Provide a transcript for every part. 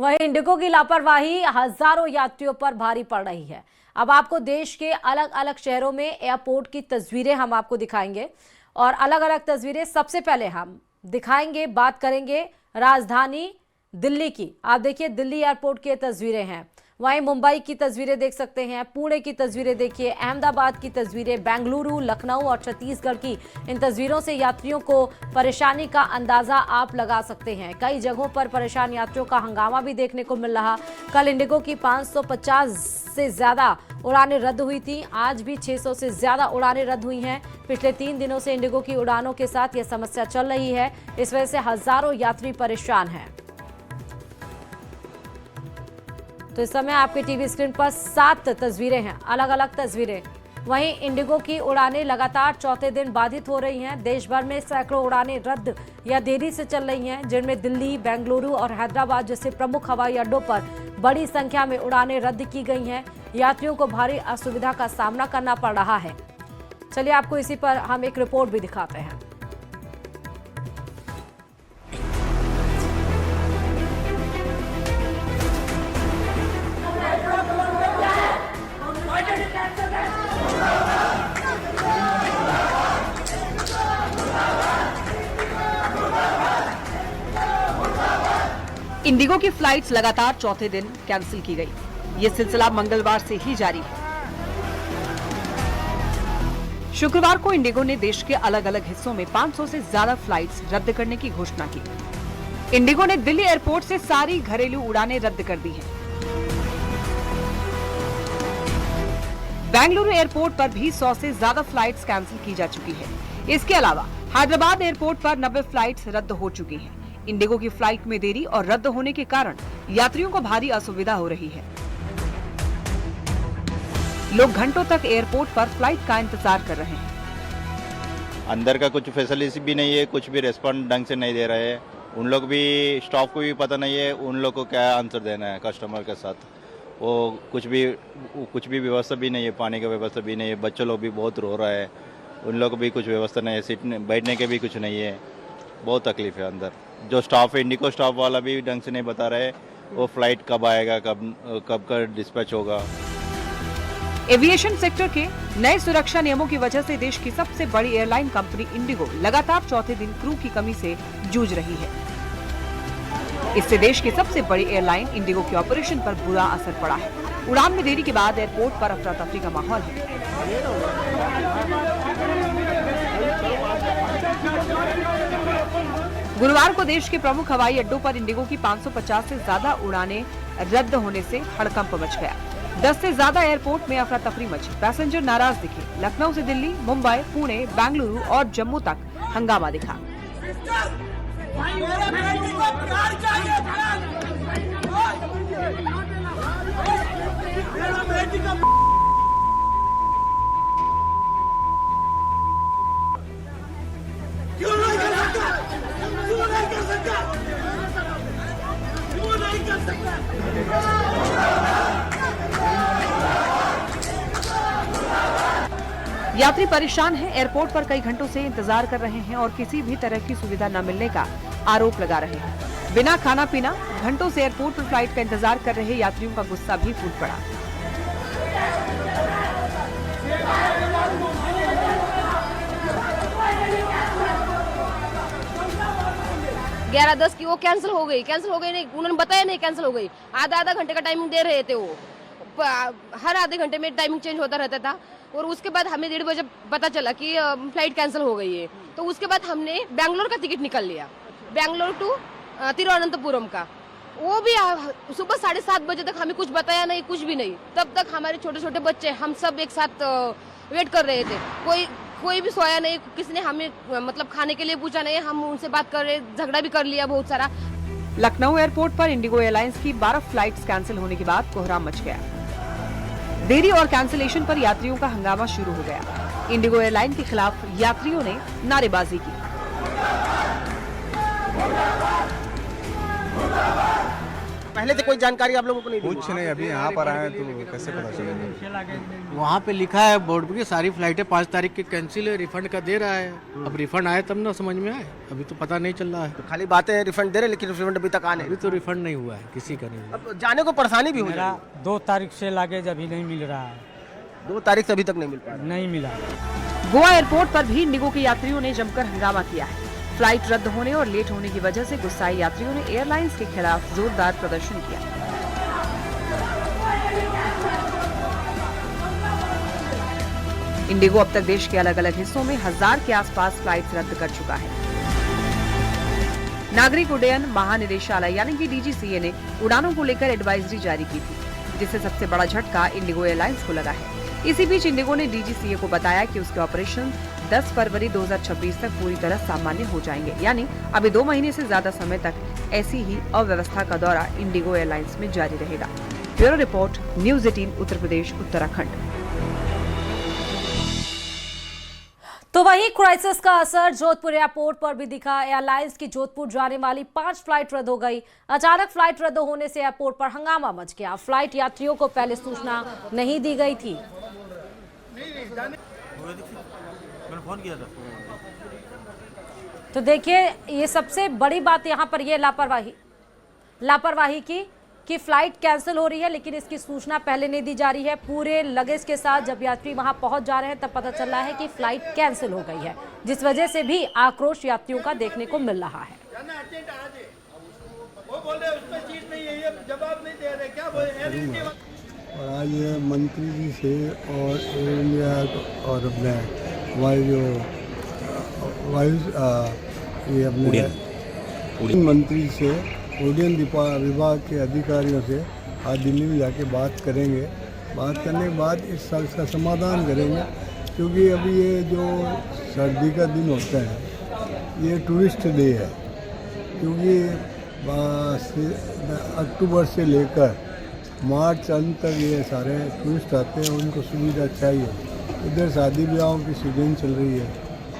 वहीं इंडिगो की लापरवाही हजारों यात्रियों पर भारी पड़ रही है। अब आपको देश के अलग अलग शहरों में एयरपोर्ट की तस्वीरें हम आपको दिखाएंगे और अलग अलग तस्वीरें सबसे पहले हम दिखाएंगे, बात करेंगे राजधानी दिल्ली की। आप देखिए, दिल्ली एयरपोर्ट की तस्वीरें हैं। वहीं मुंबई की तस्वीरें देख सकते हैं, पुणे की तस्वीरें देखिए, अहमदाबाद की तस्वीरें, बेंगलुरु, लखनऊ और छत्तीसगढ़ की इन तस्वीरों से यात्रियों को परेशानी का अंदाजा आप लगा सकते हैं। कई जगहों पर परेशान यात्रियों का हंगामा भी देखने को मिल रहा। कल इंडिगो की 550 से ज्यादा उड़ानें रद्द हुई थी। आज भी 600 से ज्यादा उड़ानें रद्द हुई हैं। पिछले 3 दिनों से इंडिगो की उड़ानों के साथ यह समस्या चल रही है। इस वजह से हजारों यात्री परेशान हैं। तो इस समय आपके टीवी स्क्रीन पर 7 तस्वीरें हैं, अलग अलग तस्वीरें। वहीं इंडिगो की उड़ानें लगातार चौथे दिन बाधित हो रही हैं। देश भर में सैकड़ों उड़ानें रद्द या देरी से चल रही हैं, जिनमें दिल्ली, बेंगलुरु और हैदराबाद जैसे प्रमुख हवाई अड्डों पर बड़ी संख्या में उड़ानें रद्द की गई हैं। यात्रियों को भारी असुविधा का सामना करना पड़ रहा है। चलिए आपको इसी पर हम एक रिपोर्ट भी दिखाते हैं। इंडिगो की फ्लाइट्स लगातार चौथे दिन कैंसिल की गई। ये सिलसिला मंगलवार से ही जारी है। शुक्रवार को इंडिगो ने देश के अलग अलग हिस्सों में 500 से ज्यादा फ्लाइट्स रद्द करने की घोषणा की। इंडिगो ने दिल्ली एयरपोर्ट से सारी घरेलू उड़ानें रद्द कर दी हैं। बेंगलुरु एयरपोर्ट पर भी 100 से ज्यादा फ्लाइट्स कैंसिल की जा चुकी है। इसके अलावा हैदराबाद एयरपोर्ट पर 90 फ्लाइट्स रद्द हो चुकी हैं। इंडिगो की फ्लाइट में देरी और रद्द होने के कारण यात्रियों को भारी असुविधा हो रही है। लोग घंटों तक एयरपोर्ट पर फ्लाइट का इंतजार कर रहे हैं। अंदर का कुछ फैसिलिटी भी नहीं है, कुछ भी रेस्पॉन्ड ढंग से नहीं दे रहे हैं। उन लोग भी, स्टाफ को भी पता नहीं है उन लोग को क्या आंसर देना है कस्टमर के साथ। वो कुछ भी व्यवस्था भी नहीं है, पानी का व्यवस्था भी नहीं है। बच्चों लोग भी बहुत रो रहा है, उन लोग को भी कुछ व्यवस्था नहीं है, सीट बैठने के भी कुछ नहीं है। बहुत तकलीफ है अंदर। जो स्टाफ है, इंडिगो स्टाफ वाला भी ढंग से नहीं बता रहे वो फ्लाइट कब आएगा, कब का डिस्पैच होगा। एविएशन सेक्टर के नए सुरक्षा नियमों की वजह से देश की सबसे बड़ी एयरलाइन कंपनी इंडिगो लगातार चौथे दिन क्रू की कमी से जूझ रही है। इससे देश की सबसे बड़ी एयरलाइन इंडिगो के ऑपरेशन पर बुरा असर पड़ा है। उड़ान में देरी के बाद एयरपोर्ट पर अफरा तफरी का माहौल है। गुरुवार को देश के प्रमुख हवाई अड्डों पर इंडिगो की 550 से ज्यादा उड़ानें रद्द होने से हड़कंप मच गया। 10 से ज्यादा एयरपोर्ट में अफरा तफरी मची। पैसेंजर नाराज दिखे। लखनऊ से दिल्ली, मुंबई, पुणे, बेंगलुरु और जम्मू तक हंगामा दिखा। यात्री परेशान हैं। एयरपोर्ट पर कई घंटों से इंतजार कर रहे हैं और किसी भी तरह की सुविधा न मिलने का आरोप लगा रहे हैं। बिना खाना पीना घंटों से एयरपोर्ट पर फ्लाइट का इंतजार कर रहे यात्रियों का गुस्सा भी फूट पड़ा। ग्यारह 10 की वो कैंसिल हो गई नहीं, उन्होंने बताया नहीं कैंसिल हो गई। आधा घंटे का टाइमिंग दे रहे थे। वो हर आधे घंटे में टाइमिंग चेंज होता रहता था। और उसके बाद हमें 1:30 बजे पता चला कि फ्लाइट कैंसिल हो गई है। तो उसके बाद हमने बैंगलोर का टिकट निकाल लिया, बैंगलोर टू तिरुवनंतपुरम का। वो भी सुबह 7:30 बजे तक हमें कुछ बताया नहीं, कुछ भी नहीं। तब तक हमारे छोटे छोटे बच्चे, हम सब एक साथ वेट कर रहे थे। कोई भी सोया नहीं, किसी ने हमें मतलब खाने के लिए पूछा नहीं। हम उनसे बात कर रहे, झगड़ा भी कर लिया बहुत सारा। लखनऊ एयरपोर्ट पर इंडिगो एयरलाइंस की 12 फ्लाइट्स कैंसिल होने के बाद कोहराम मच गया। देरी और कैंसिलेशन पर यात्रियों का हंगामा शुरू हो गया। इंडिगो एयरलाइन के खिलाफ यात्रियों ने नारेबाजी की। पहले से कोई जानकारी आप लोगों को नहीं दी? कुछ नहीं, अभी यहाँ पर आए तो कैसे पता चलेगा। वहाँ पे लिखा है बोर्ड पे कि सारी फ्लाइटें 5 तारीख की कैंसिल है, रिफंड का दे रहा है। अब रिफंड आए तब ना समझ में आए, अभी तो पता नहीं चल रहा है। तो खाली बातें रिफंड दे रहे, लेकिन रिफंड अभी तक आने अभी तो रिफंड नहीं हुआ है, किसी का नहीं हुआ। अब जाने को परेशानी भी हो मेरा जाएगी। 2 तारीख से लगेज अभी नहीं मिल रहा है, 2 तारीख से अभी तक नहीं मिल पाया। नहीं मिला। गोवा एयरपोर्ट पर भी इंडिगो के यात्रियों ने जमकर हंगामा किया है। फ्लाइट रद्द होने और लेट होने की वजह से गुस्साए यात्रियों ने एयरलाइंस के खिलाफ जोरदार प्रदर्शन किया। इंडिगो अब तक देश के अलग अलग हिस्सों में 1000 के आसपास फ्लाइट रद्द कर चुका है। नागरिक उड्डयन महानिदेशालय यानी कि DGCA ने उड़ानों को लेकर एडवाइजरी जारी की थी, जिससे सबसे बड़ा झटका इंडिगो एयरलाइंस को लगा है। इसी बीच इंडिगो ने DGCA को बताया कि उसके ऑपरेशन 10 फरवरी 2026 तक पूरी तरह सामान्य हो जाएंगे, यानी अभी 2 महीने से ज्यादा समय तक ऐसी ही अव्यवस्था का दौरा इंडिगो एयरलाइंस में जारी रहेगा। Bureau report, news 18 Uttar Pradesh Uttarakhand. तो वही क्राइसिस का असर जोधपुर एयरपोर्ट पर भी दिखा। एयरलाइंस की जोधपुर जाने वाली 5 फ्लाइट रद्द हो गई। अचानक फ्लाइट रद्द होने से एयरपोर्ट पर हंगामा मच गया। फ्लाइट यात्रियों को पहले सूचना नहीं दी गई थी। तो देखिए, ये सबसे बड़ी बात यहाँ पर ये लापरवाही की कि फ्लाइट कैंसिल हो रही है, लेकिन इसकी सूचना पहले नहीं दी जा रही है। पूरे लगेज के साथ जब यात्री वहां पहुंच जा रहे हैं तब पता चल रहा है कि फ्लाइट कैंसिल हो गई है, जिस वजह से भी आक्रोश यात्रियों का देखने को मिल रहा है। और आज मंत्री जी से और एयर इंडिया और अपने ये अपने मंत्री से, उड्डयन विभाग के अधिकारियों से आज दिल्ली में जाके बात करेंगे। बात करने के बाद इस साल का समाधान करेंगे, क्योंकि अभी ये जो सर्दी का दिन होता है ये टूरिस्ट डे है, क्योंकि अक्टूबर से लेकर मार्च अंत तक ये सारे टूरिस्ट आते हैं, उनको सुविधा चाहिए। इधर शादी ब्याहों की सीजन चल रही है,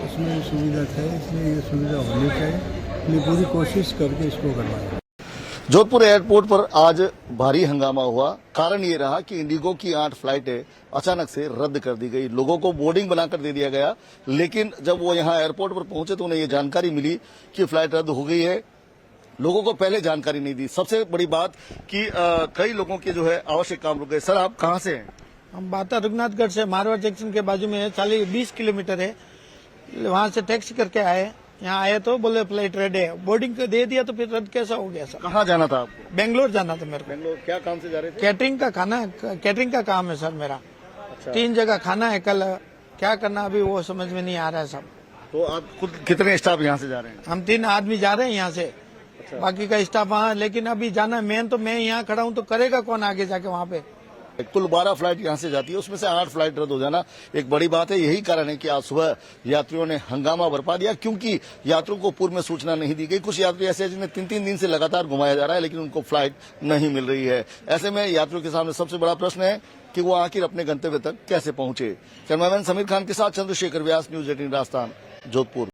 उसमें भी सुविधा चाहिए, इसलिए ये सुविधा होनी चाहिए। इसलिए पूरी कोशिश करके इसको करवाएं। जोधपुर एयरपोर्ट पर आज भारी हंगामा हुआ। कारण ये रहा कि इंडिगो की 8 फ्लाइटें अचानक से रद्द कर दी गई। लोगों को बोर्डिंग बनाकर दे दिया गया, लेकिन जब वो यहाँ एयरपोर्ट पर पहुंचे तो उन्हें ये जानकारी मिली कि फ्लाइट रद्द हो गई है। लोगों को पहले जानकारी नहीं दी। सबसे बड़ी बात कि कई लोगों के जो है आवश्यक काम रुक गए। सर, आप कहाँ से हैं? हम बाता रघुनाथगढ़ से, मारवाड़ जंक्शन के बाजू में है, 20 किलोमीटर है। वहाँ से टैक्सी करके आए, यहाँ आए तो बोले फ्लाइट रेड है। बोर्डिंग को दे दिया तो फिर रद्द कैसा हो गया? सर, कहाँ जाना था आपको? बेंगलोर जाना था मेरे को। बेंगलोर क्या काम से जा रहे थे? कैटरिंग का काम है सर मेरा। अच्छा। 3 जगह खाना है कल, क्या करना अभी वो समझ में नहीं आ रहा है सब। तो आप खुद कितने स्टाफ यहाँ से जा रहे हैं? हम 3 आदमी जा रहे हैं यहाँ से। अच्छा। बाकी का स्टाफ वहाँ, लेकिन अभी जाना मेन तो मैं यहाँ खड़ा हूँ, तो करेगा कौन आगे जाके वहाँ पे? कुल 12 फ्लाइट यहाँ से जाती है, उसमें से 8 फ्लाइट रद्द हो जाना एक बड़ी बात है। यही कारण है कि आज सुबह यात्रियों ने हंगामा बरपा दिया, क्योंकि यात्रियों को पूर्व में सूचना नहीं दी गई। कुछ यात्री ऐसे हैं जिन्हें 3-3 दिन से लगातार घुमाया जा रहा है, लेकिन उनको फ्लाइट नहीं मिल रही है। ऐसे में यात्रियों के सामने सबसे बड़ा प्रश्न है कि वो आखिर अपने गंतव्य तक कैसे पहुंचे। कैमरामैन समीर खान के साथ चंद्रशेखर व्यास, न्यूज़ 18 राजस्थान, जोधपुर।